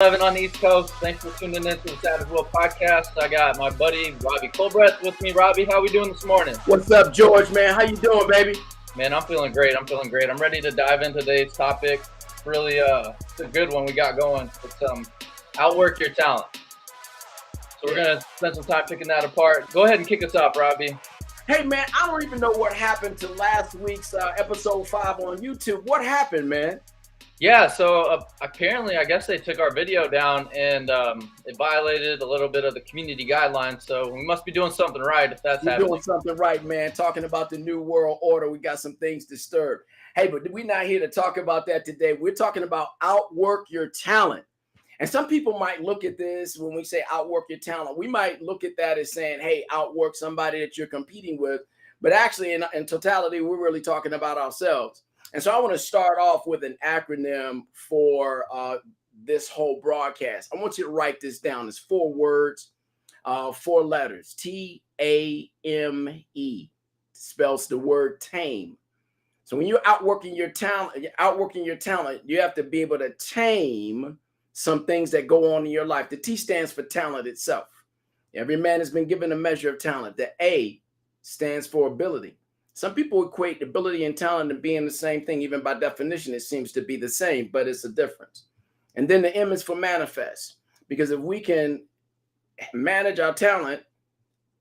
11 on the East Coast. Thanks for tuning in to the Savage World podcast. I got my buddy Robbie Colbreth with me. Robbie, how we doing this morning? What's up, George, man? How you doing, baby? Man, I'm feeling great. I'm ready to dive into today's topic. Really, it's a good one we got going. It's outwork your talent. So we're gonna spend some time picking that apart. Go ahead and kick us off, Robbie. Hey, man, I don't even know what happened to last week's episode 5 on YouTube. What happened, man? Yeah, so apparently, I guess they took our video down and it violated a little bit of the community guidelines. So we must be doing something right if that's happening. Doing something right, man. Talking about the New World Order, we got some things disturbed. Hey, but we're not here to talk about that today. We're talking about outwork your talent. And some people might look at this when we say outwork your talent. We might look at that as saying, hey, outwork somebody that you're competing with. But actually, in totality, we're really talking about ourselves. And so I want to start off with an acronym for this whole broadcast. I want you to write this down. It's 4 words, 4 letters. Tame. Spells the word tame. So when you're outworking your talent, you have to be able to tame some things that go on in your life. The T stands for talent itself. Every man has been given a measure of talent. The A stands for ability. Some people equate ability and talent to being the same thing. Even by definition, it seems to be the same, but it's a difference. And then the M is for manifest, because if we can manage our talent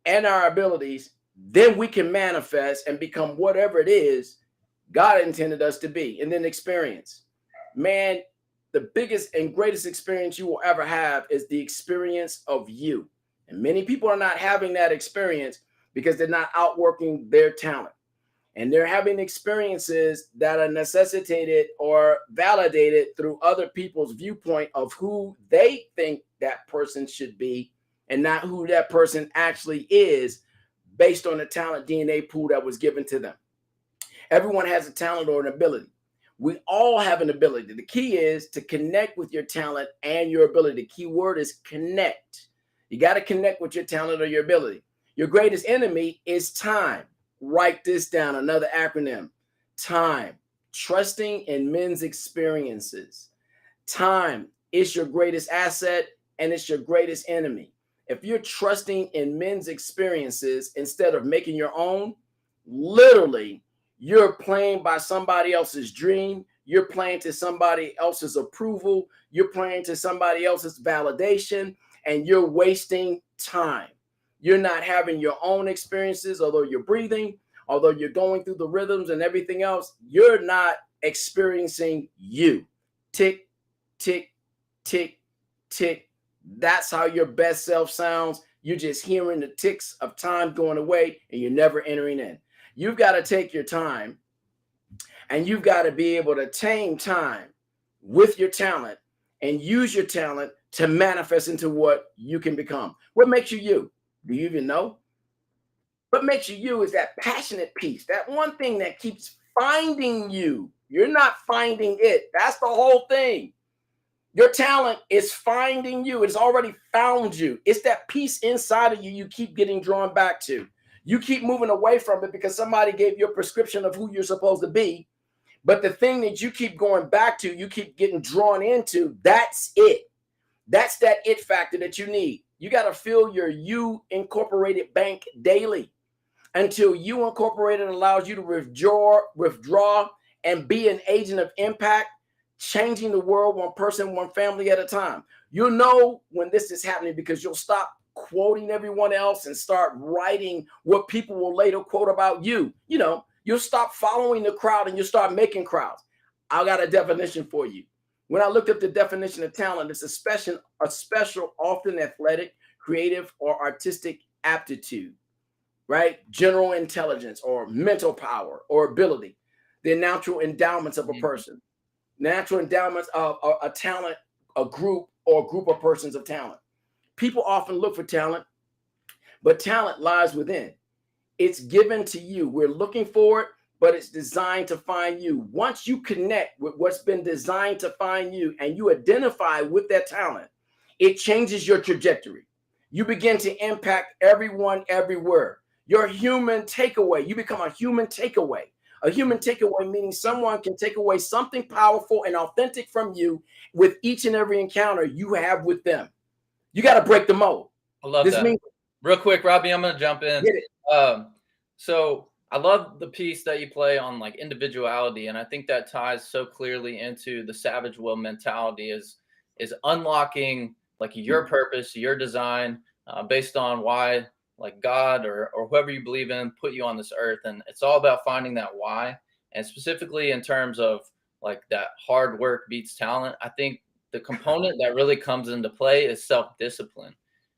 and our abilities, then we can manifest and become whatever it is God intended us to be. And then experience. Man, the biggest and greatest experience you will ever have is the experience of you. And many people are not having that experience because they're not outworking their talent. And they're having experiences that are necessitated or validated through other people's viewpoint of who they think that person should be and not who that person actually is based on the talent DNA pool that was given to them. Everyone has a talent or an ability. We all have an ability. The key is to connect with your talent and your ability. The key word is connect. You got to connect with your talent or your ability. Your greatest enemy is time. Write this down, another acronym. Time. Trusting in men's experiences. Time is your greatest asset and it's your greatest enemy. If you're trusting in men's experiences instead of making your own, literally, you're playing by somebody else's dream. You're playing to somebody else's approval. You're playing to somebody else's validation, and you're wasting time. You're not having your own experiences, although you're breathing, although you're going through the rhythms and everything else, you're not experiencing you. Tick, tick, tick, tick. That's how your best self sounds. You're just hearing the ticks of time going away and you're never entering in. You've got to take your time and you've got to be able to tame time with your talent and use your talent to manifest into what you can become. What makes you you? Do you even know? What makes you you is that passionate piece, that one thing that keeps finding you. You're not finding it. That's the whole thing. Your talent is finding you. It's already found you. It's that piece inside of you you keep getting drawn back to. You keep moving away from it because somebody gave you a prescription of who you're supposed to be. But the thing that you keep going back to, you keep getting drawn into, that's it. That's that it factor that you need. You got to fill your You Incorporated bank daily until You Incorporated allows you to withdraw, and be an agent of impact, changing the world one person, one family at a time. You'll know when this is happening because you'll stop quoting everyone else and start writing what people will later quote about you. You know, you'll stop following the crowd and you'll start making crowds. I got a definition for you. When I looked up the definition of talent, it's a special, often athletic, creative, or artistic aptitude, right? General intelligence or mental power or ability. The natural endowments of a person. Natural endowments of a talent, a group, or a group of persons of talent. People often look for talent, but talent lies within. It's given to you. We're looking for it, but it's designed to find you. Once you connect with what's been designed to find you and you identify with that talent, it changes your trajectory. You begin to impact everyone everywhere. Your human takeaway. You become a human takeaway. A human takeaway meaning someone can take away something powerful and authentic from you with each and every encounter you have with them. You got to break the mold. I love This that. means Real quick, Robbie, I'm gonna jump in. get it. So I love the piece that you play on like individuality, and I think that ties so clearly into the savage will mentality is unlocking like your purpose, your design, based on why like God or whoever you believe in put you on this earth, and it's all about finding that why, and specifically in terms of like that hard work beats talent. I think the component that really comes into play is self-discipline.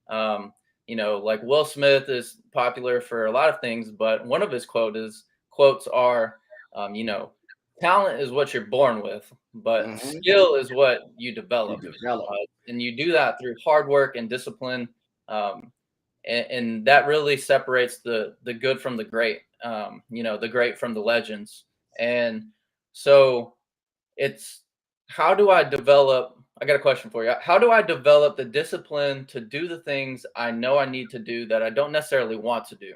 Um, like Will Smith is popular for a lot of things, but one of his quotes are, talent is what you're born with, but skill is what you develop. And you do that through hard work and discipline. And that really separates the good from the great, the great from the legends. And so it's how do I develop? I got a question for you. How do I develop the discipline to do the things I know I need to do that I don't necessarily want to do?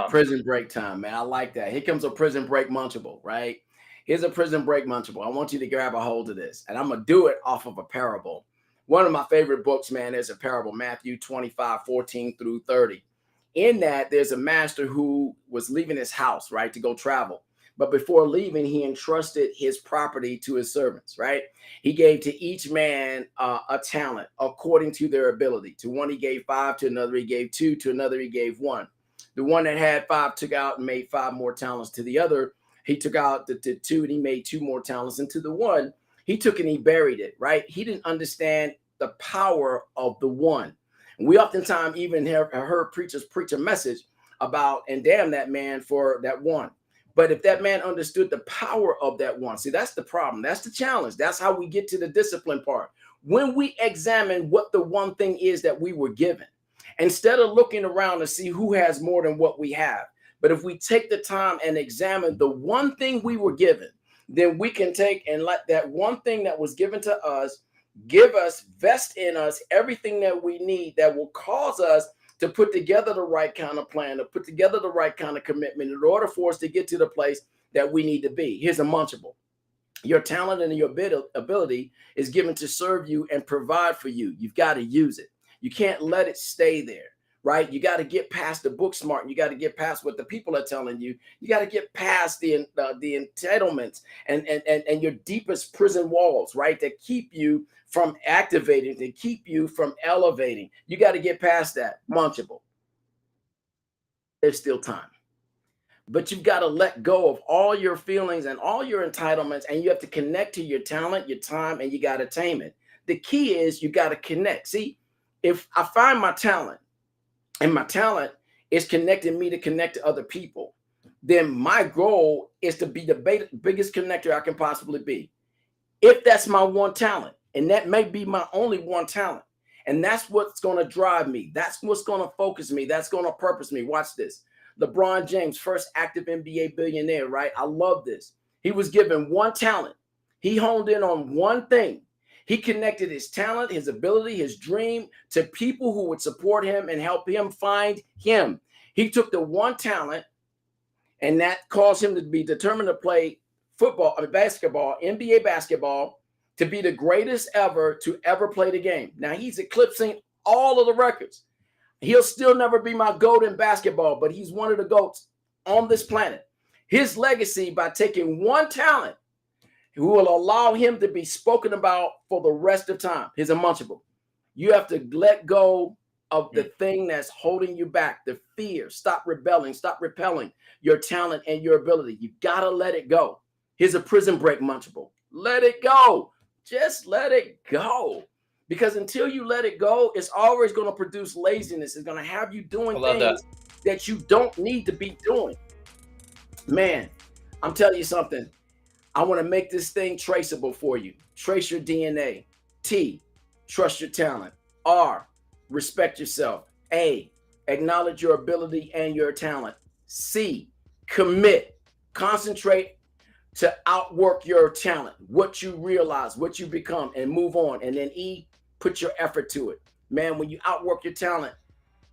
Prison break time, man. I like that. Here comes a prison break munchable, right? Here's a prison break munchable. I want you to grab a hold of this, and I'm going to do it off of a parable. One of my favorite books, man, is a parable, Matthew 25:14-30. In that, there's a master who was leaving his house, right, to go travel. But before leaving, he entrusted his property to his servants, right? He gave to each man a talent according to their ability. To one, he gave 5, to another, he gave 2, to another, he gave 1. The one that had 5 took out and made 5 more talents. To the other, he took out the 2 and he made 2 more talents. And to the one, he took and he buried it, right? He didn't understand the power of the one. And we oftentimes even have heard preachers preach a message about, and damn that man for that one. But if that man understood the power of that one, see, that's the problem. That's the challenge. That's how we get to the discipline part. When we examine what the one thing is that we were given, instead of looking around to see who has more than what we have, but if we take the time and examine the one thing we were given, then we can take and let that one thing that was given to us give us, vest in us everything that we need that will cause us to put together the right kind of plan, to put together the right kind of commitment in order for us to get to the place that we need to be. Here's a munchable. Your talent and your ability is given to serve you and provide for you. You've got to use it. You can't let it stay there, right? You got to get past the book smart. You got to get past what the people are telling you. You got to get past the entitlements and your deepest prison walls, right? That keep you from activating, to keep you from elevating. You got to get past that. Munchable. There's still time. But you've got to let go of all your feelings and all your entitlements, and you have to connect to your talent, your time, and you got to tame it. The key is you got to connect. See, if I find my talent and my talent is connecting me to connect to other people, then my goal is to be the biggest connector I can possibly be. If that's my one talent, and that may be my only one talent, and that's what's going to drive me. That's what's going to focus me. That's going to purpose me. Watch this. LeBron James, first active NBA billionaire, right? I love this. He was given one talent. He honed in on one thing. He connected his talent, his ability, his dream to people who would support him and help him find him. He took the one talent, and that caused him to be determined to play basketball, NBA basketball, to be the greatest ever to ever play the game. Now, he's eclipsing all of the records. He'll still never be my GOAT in basketball, but he's one of the GOATs on this planet. His legacy, by taking one talent, who will allow him to be spoken about for the rest of time. Here's a munchable. You have to let go of the thing that's holding you back, the fear. Stop rebelling. Stop repelling your talent and your ability. You got to let it go. Here's a prison break munchable. Let it go. Just let it go. Because until you let it go, it's always going to produce laziness. It's going to have you doing things that you don't need to be doing. Man, I'm telling you something. I want to make this thing traceable for you. Trace your DNA. T, trust your talent. R, respect yourself. A, acknowledge your ability and your talent. C, commit. Concentrate to outwork your talent, what you realize, what you become, and move on. And then E, put your effort to it. Man, when you outwork your talent,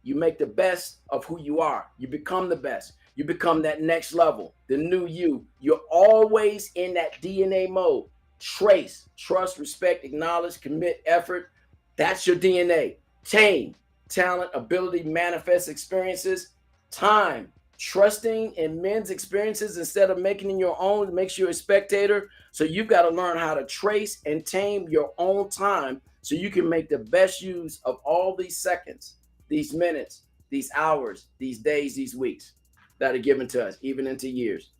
you make the best of who you are. You become the best. You become that next level, the new you. You're always in that DNA mode. Trace, trust, respect, acknowledge, commit, effort. That's your DNA. Tame, talent, ability, manifest experiences. Time, trusting in men's experiences instead of making it your own makes you a spectator. So you've got to learn how to trace and tame your own time so you can make the best use of all these seconds, these minutes, these hours, these days, these weeks that are given to us, even into years.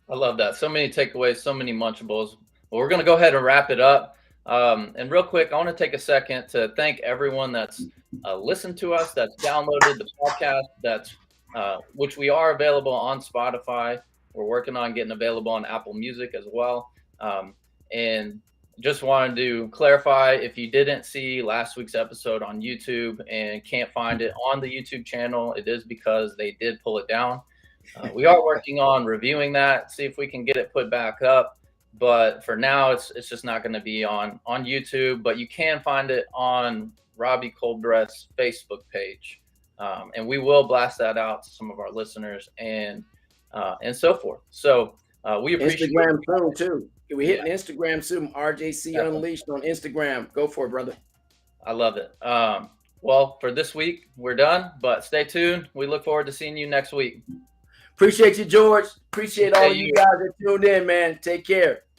I love that. So many takeaways, so many munchables. Well, we're going to go ahead and wrap it up. And real quick, I want to take a second to thank everyone that's listened to us, that's downloaded the podcast, that's which we are available on Spotify. We're working on getting available on Apple Music as well. And just wanted to clarify, if you didn't see last week's episode on YouTube and can't find it on the YouTube channel, it is because they did pull it down. We are working on reviewing that, see if we can get it put back up. But for now, it's just not going to be on YouTube. But you can find it on Robbie Coldress's Facebook page. And we will blast that out to some of our listeners and so forth. So we appreciate Instagram soon too. We hitting Instagram soon. RJC Unleashed on Instagram. Go for it, brother. I love it. Well, for this week, we're done. But stay tuned. We look forward to seeing you next week. Appreciate you, George. Appreciate all you guys that tuned in, man. Take care.